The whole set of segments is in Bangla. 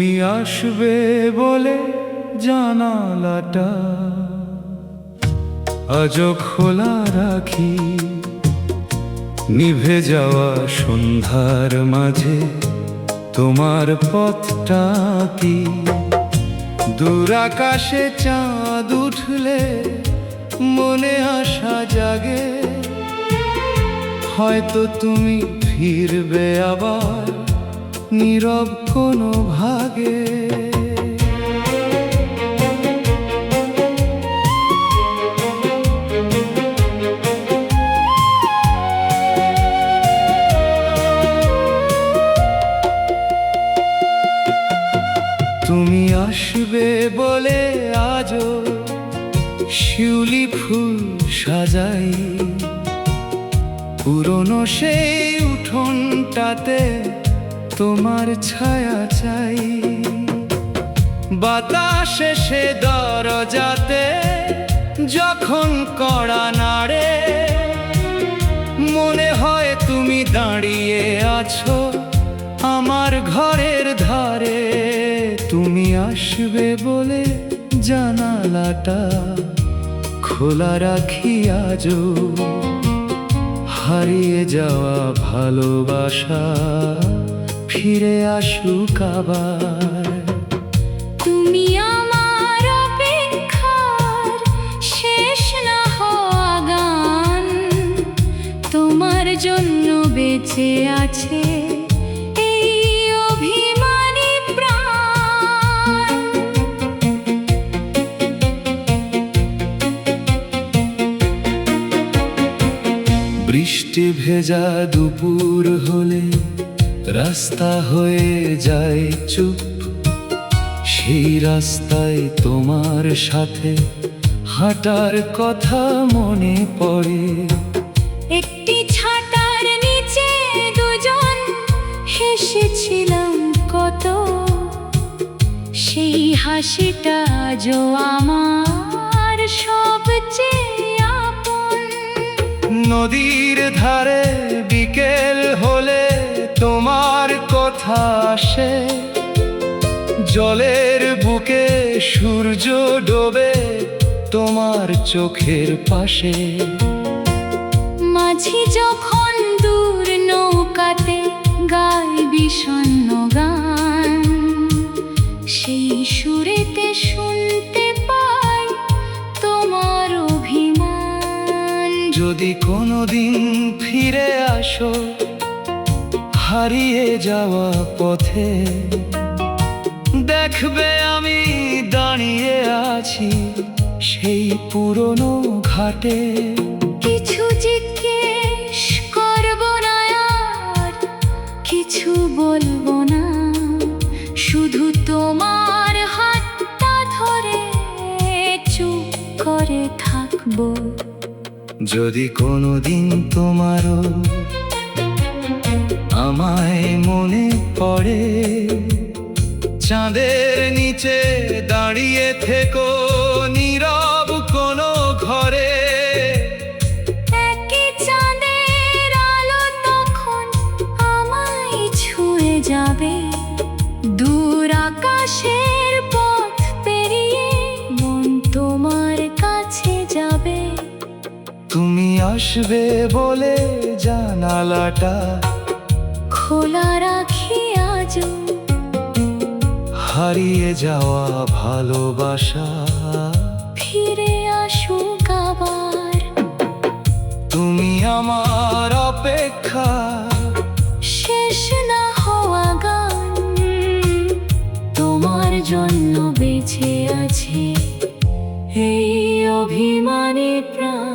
তুমি আসবে বলে জানালাটা আজও খোলা রাখি, নিভে যাওয়া সন্ধ্যার মাঝে তোমার পথটা কি? দূর আকাশে চাঁদ উঠলে মনে আশা জাগে, হয়তো তুমি ফিরবে আবার নীরব কোনো ভাগে। তুমি আসবে বলে আজও শিউলি ফুল সাজাই, পুরনো সেই উঠোনটাতে তোমার ছায়া চাই। বাতাসে সে দরজাতে যখন কড়া নাড়ে, মনে হয় তুমি দাঁড়িয়ে আছো আমার ঘরের ধারে। তুমি আসবে বলে জানালাটা খোলা রাখি আজও, হারিয়ে যাওয়া ভালোবাসা ফিরে আসুক আবার। তুমি আমার অপেক্ষার শেষ না হওয়া গান, তোমার জন্য বেঁচে আছে এই অভিমানী প্রাণ। বৃষ্টি ভেজা দুপুর হলে রাস্তা হয়ে যায় চুপ, সেই রাস্তায় তোমার সাথে হাঁটার কথা মনে পড়ে। একটি ছাতার নিচে দুজন হেসেছিলাম কত, সেই হাসিটা আজও আমার সবচেয়ে আপন। নদীর ধারে বিকেল হলে তোমার কথা আসে, জলের বুকে সূর্য ডোবে তোমার চোখের পাশে। মাঝি যখন দূর নৌকাতে গায় বিষণ্ণ গান, সেই সুরেতে শুনতে পাই তোমার অভিমান। যদি কোনোদিন ফিরে আসো হারিয়ে যাওয়া পথে, দেখবে আমি দাঁড়িয়ে আছি সেই পুরনো ঘাটে। কিছু জিজ্ঞেস করবো না আর কিছু বলবো না, শুধু তোমার হাতটা ধরে চুপ করে থাকবো। যদি কোনোদিন তোমারও আমায় মনে পড়ে, চাঁদের নিচে দাঁড়িয়ে থেকো নীরব কোনো ঘরে। একই চাঁদের আলো তখন আমায় ছুঁয়ে যাবে, দূর আকাশের পথ পেরিয়ে মন তোমার কাছে যাবে। তুমি আসবে বলে জানালাটা খোলা রাখি আজও, হারিয়ে যাওয়া ভালোবাসা ফিরে আসুক আবার। তুমি আমার অপেক্ষা শেষ না হওয়া গান, তোমার জন্য বেঁচে আছে এই অভিমানী প্রাণ।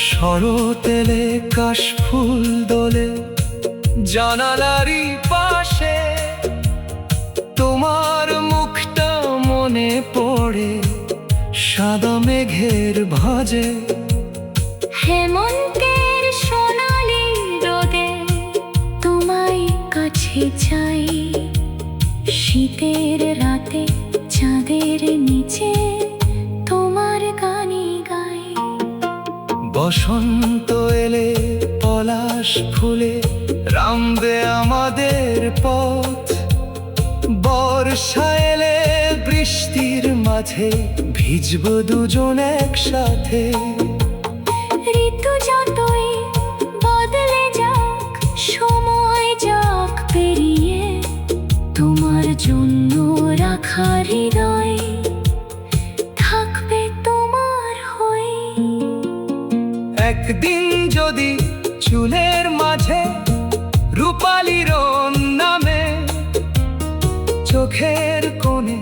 শরৎ এলে কাশফুল দোলে জানালারই পাশে, তোমার মুখটা মনে পড়ে সাদা মেঘের ভাঁজে। হেমন্তের সোনালি রোদে তোমায় কাছে চাই, শীতের রাতে চাঁদের নিচে তোমার গানে গাই। বসন্ত এলে পলাশ ফুলে থামবে আমাদের পথ। বর্ষা এলে বৃষ্টির মাঝে ভিজবো দুজন একসাথে। ঋতু যতই বদলে যাক, সময় যাক পেরিয়ে, তোমার জন্য রাখা হৃদয় থাকবে তোমার হয়ে। একদিন যদি চুলের মাঝে রূপালি রং নামে, চোখের কোণে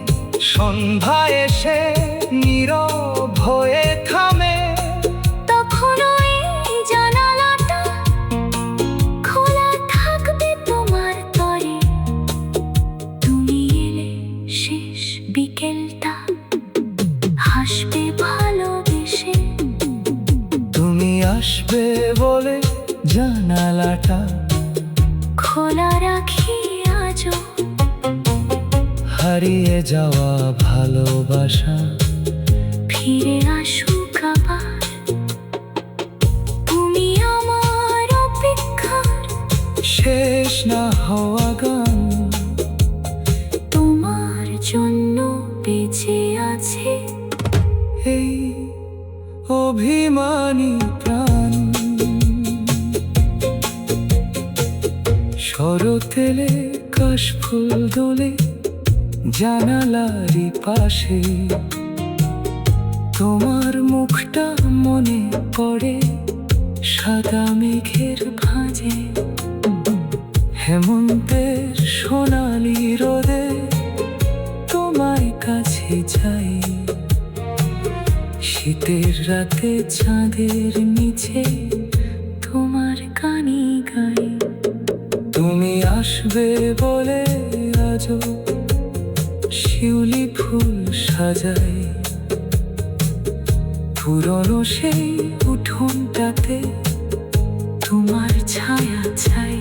সন্ধ্যা এসে নীরব হয়ে থামে, তখন ওই জানালাটা খোলা থাকবে তোমার তরে। তুমি এলে শেষ বিকেলটা হাসবে ভালোবেসে। তুমি আসবে বলে জানালাটা খোলা রাখি আজও, হারিয়ে যাওয়া ভালোবাসা ফিরে আসুক আবার। তুমি আমার অপেক্ষার শেষ না হওয়া গান, তোমার জন্য বেঁচে আছে এই অভিমানী প্রাণ। শরৎ এলে কাশফুল দোলে জানালারই পাশে, তোমার মুখটা মনে পড়ে সাদা মেঘের ভাঁজে। হেমন্তের সোনালি রোদে তোমায় কাছে যাই, শীতের রাতে চাঁদের নিচে তোমার গানই গাই। তুমি আসবে বলে আজও শিউলি ফুল সাজাই, পুরনো সেই উঠোনটাতে তোমার ছায়া চাই।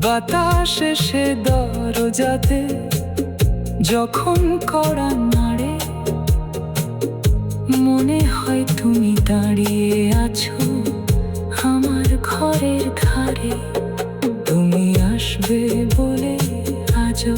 বাতাস এসে দরজাতে যখন কড়া নাড়ে, মনে হয় তুমি দাঁড়িয়ে আছো আমার ঘরের ধারে। তুমি আসবে বলে আজও